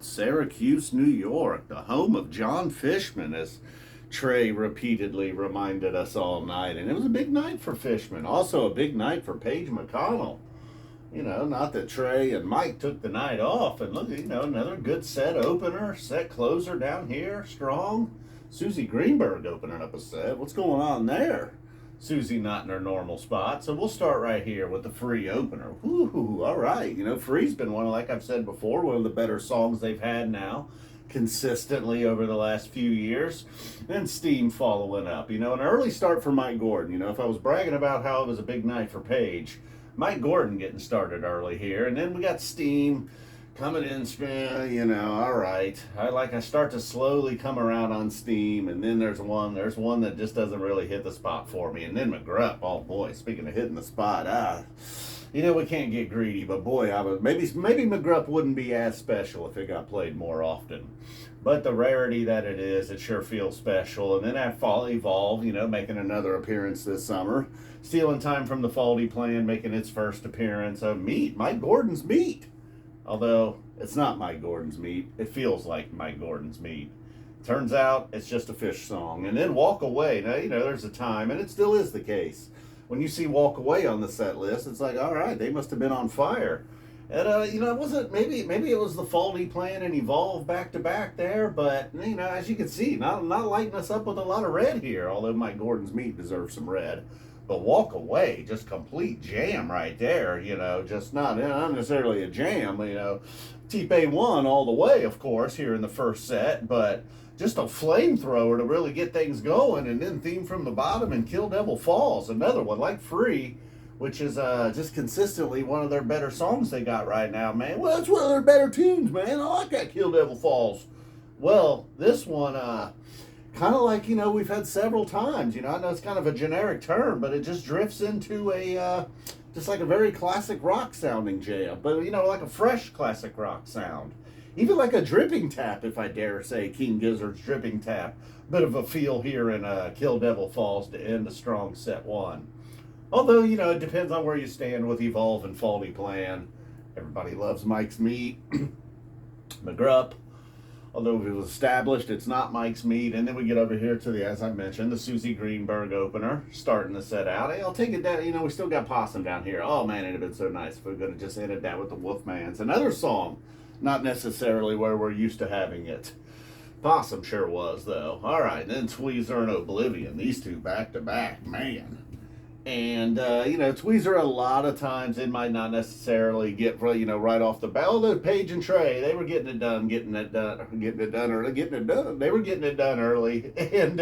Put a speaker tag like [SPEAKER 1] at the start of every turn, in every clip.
[SPEAKER 1] Syracuse, New York, the home of John Fishman, as Trey repeatedly reminded us all night. And it was a big night for Fishman. Also a big night for Paige McConnell. You know, not that Trey and Mike took the night off. And look, you know, another good set opener, set closer down here, strong. Suzy Greenberg opening up a set. What's going on there? Suzy not in her normal spot. So we'll start right here with the free opener. Woo, all right. You know, free's been one, like I've said before, one of the better songs they've had now consistently over the last few years. And Steam following up. You know, an early start for Mike Gordon. You know, if I was bragging about how it was a big night for Paige, Mike Gordon getting started early here. And then we got Steam coming in, you know, all right. I start to slowly come around on Steam, and then there's one that just doesn't really hit the spot for me. And then McGrupp, oh boy, speaking of hitting the spot, you know, we can't get greedy, but boy, maybe McGrupp wouldn't be as special if it got played more often. But the rarity that it is, it sure feels special. And then at Fall Evolve, you know, making another appearance this summer. Stealing time from the Faulty Plan, making its first appearance. Mike Gordon's Meat. Although it's not Mike Gordon's Meat, it feels like Mike Gordon's Meat. Turns out it's just a Phish song. And then Walk Away. Now, you know, there's a time, and it still is the case. When you see Walk Away on the set list, it's like, all right, they must have been on fire. And, you know, it wasn't, maybe it was the Faulty Plan and Evolve back to back there, but, you know, as you can see, not lighting us up with a lot of red here, although Mike Gordon's Meat deserves some red. But Walk Away, just complete jam right there, you know, just not necessarily a jam, you know. T-Pain won all the way, of course, here in the first set, but just a flamethrower to really get things going, and then Theme from the Bottom and Kill Devil Falls, another one like Free, which is just consistently one of their better songs they got right now, man. Well, it's one of their better tunes, man. I like that Kill Devil Falls. Well, this one, kind of like, you know, we've had several times, you know, I know it's kind of a generic term, but it just drifts into a, just like a very classic rock sounding jam, but, you know, like a fresh classic rock sound. Even like a dripping tap, if I dare say, King Gizzard's dripping tap. Bit of a feel here in Kill Devil Falls to end a strong set one. Although, you know, it depends on where you stand with Evolve and Faulty Plan. Everybody loves Mike's Meat. McGrupp. Although it was established, it's not Mike's Meat. And then we get over here to the, as I mentioned, the Suzy Greenberg opener, starting the set out. Hey, I'll take it down. You know, we still got Possum down here. Oh, man, it'd have been so nice if we could have just ended that with the Wolfman's. Another song, not necessarily where we're used to having it. Possum sure was, though. All right, then Tweezer and Oblivion. These two back to back, man. And, you know, Tweezer, a lot of times, it might not necessarily get, you know, right off the bat. Although Paige and Trey, they were getting it done early. They were getting it done early. And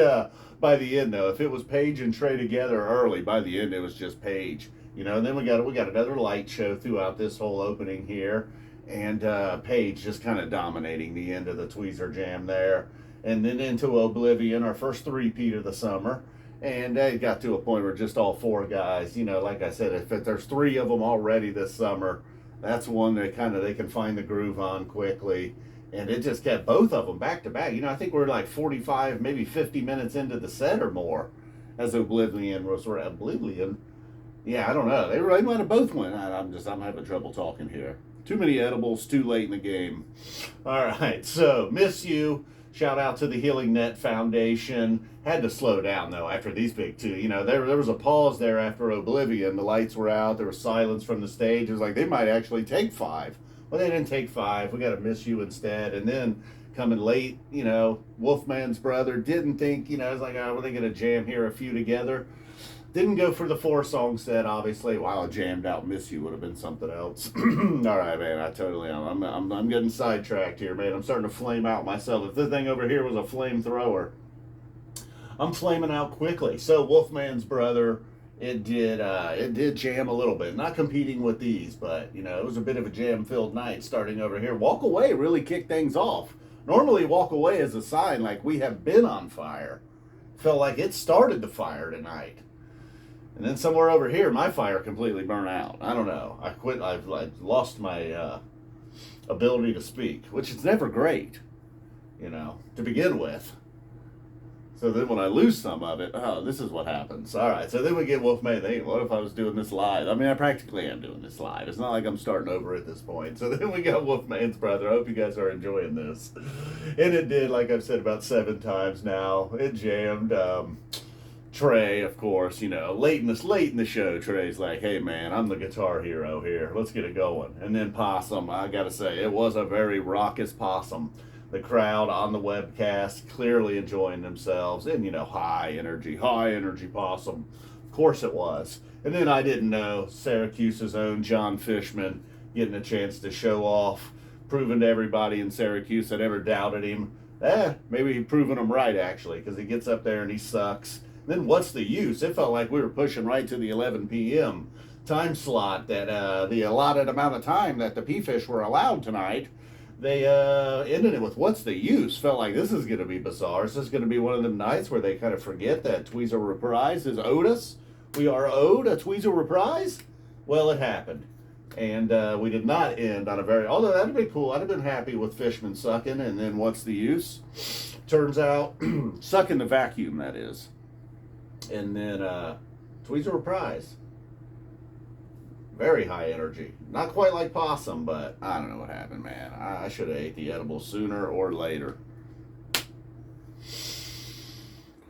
[SPEAKER 1] by the end, though, if it was Paige and Trey together early, by the end, it was just Paige. You know, and then we got another light show throughout this whole opening here. And Paige just kind of dominating the end of the Tweezer jam there. And then into Oblivion, our first three-peat of the summer. And it got to a point where just all four guys, you know, like I said, if there's three of them already this summer, that's one that they can find the groove on quickly. And it just kept both of them back to back. You know, I think we're like 45, maybe 50 minutes into the set or more as Oblivion. Yeah, I don't know. They might have both went. I'm having trouble talking here. Too many edibles, too late in the game. All right, so Miss You. Shout out to the Healing Net Foundation. Had to slow down, though, after these big two. You know, there was a pause there after Oblivion. The lights were out. There was silence from the stage. It was like they might actually take five. Well, they didn't take five. We got to Miss You instead. And then coming late, you know, Wolfman's brother didn't think, you know, it was like, oh, were they going to jam here a few together? Didn't go for the 4-song set, obviously. Wow, jammed out Miss You would have been something else. All right, man, I'm getting sidetracked here, man. I'm starting to flame out myself. If this thing over here was a flamethrower, I'm flaming out quickly. So Wolfman's brother, it did jam a little bit. Not competing with these, but, you know, it was a bit of a jam-filled night starting over here. Walk Away really kicked things off. Normally, Walk Away is a sign like we have been on fire. Felt like it started the fire tonight. And then somewhere over here, my fire completely burned out. I don't know. I quit. I've lost my ability to speak, which is never great, you know, to begin with. So then when I lose some of it, oh, this is what happens. All right, so then we get Wolfman thinking, what if I was doing this live? I mean, I practically am doing this live. It's not like I'm starting over at this point. So then we got Wolfman's brother. I hope you guys are enjoying this. And it did, like I've said about 7 times now. It jammed. Trey, of course, you know, late in the show, Trey's like, hey, man, I'm the guitar hero here. Let's get it going. And then Possum, I got to say, it was a very raucous Possum. The crowd on the webcast clearly enjoying themselves, and, you know, high energy Possum. Of course it was. And then I didn't know Syracuse's own John Fishman getting a chance to show off, proving to everybody in Syracuse that ever doubted him. Maybe he proving them right, actually, because he gets up there and he sucks. Then what's the use? It felt like we were pushing right to the 11 p.m. time slot, that the allotted amount of time that the P-Fish were allowed tonight. They ended it with what's the use? Felt like this is going to be bizarre. This is going to be one of them nights where they kind of forget that Tweezer Reprise is owed us. We are owed a Tweezer Reprise. Well, it happened. And we did not end on a very, although that'd be cool. I'd have been happy with Fishman sucking, and then what's the use? Turns out, sucking the vacuum, that is. And then Tweezer Reprise. Very high energy. Not quite like Possum, but I don't know what happened, man. I should have ate the edible sooner or later.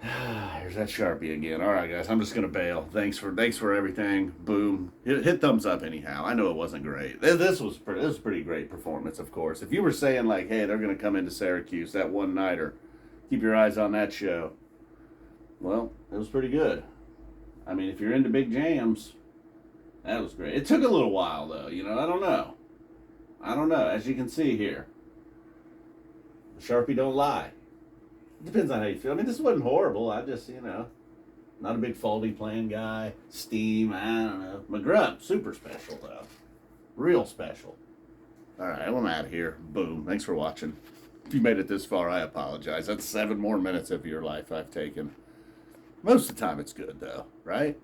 [SPEAKER 1] Here's that Sharpie again. All right, guys, I'm just gonna bail. Thanks for everything. Boom. Hit thumbs up anyhow. I know it wasn't great. This was a pretty great performance, of course. If you were saying like, hey, they're gonna come into Syracuse, that one nighter, keep your eyes on that show. Well, it was pretty good. I mean, if you're into big jams, that was great. It took a little while, though. You know, I don't know. As you can see here, the Sharpie don't lie. It depends on how you feel. I mean, this wasn't horrible. I just, you know, not a big faulty playing guy. Steam, I don't know. McGrupp, super special, though. Real special. All right, I'm out of here. Boom. Thanks for watching. If you made it this far, I apologize. That's 7 more minutes of your life I've taken. Most of the time it's good, though, right?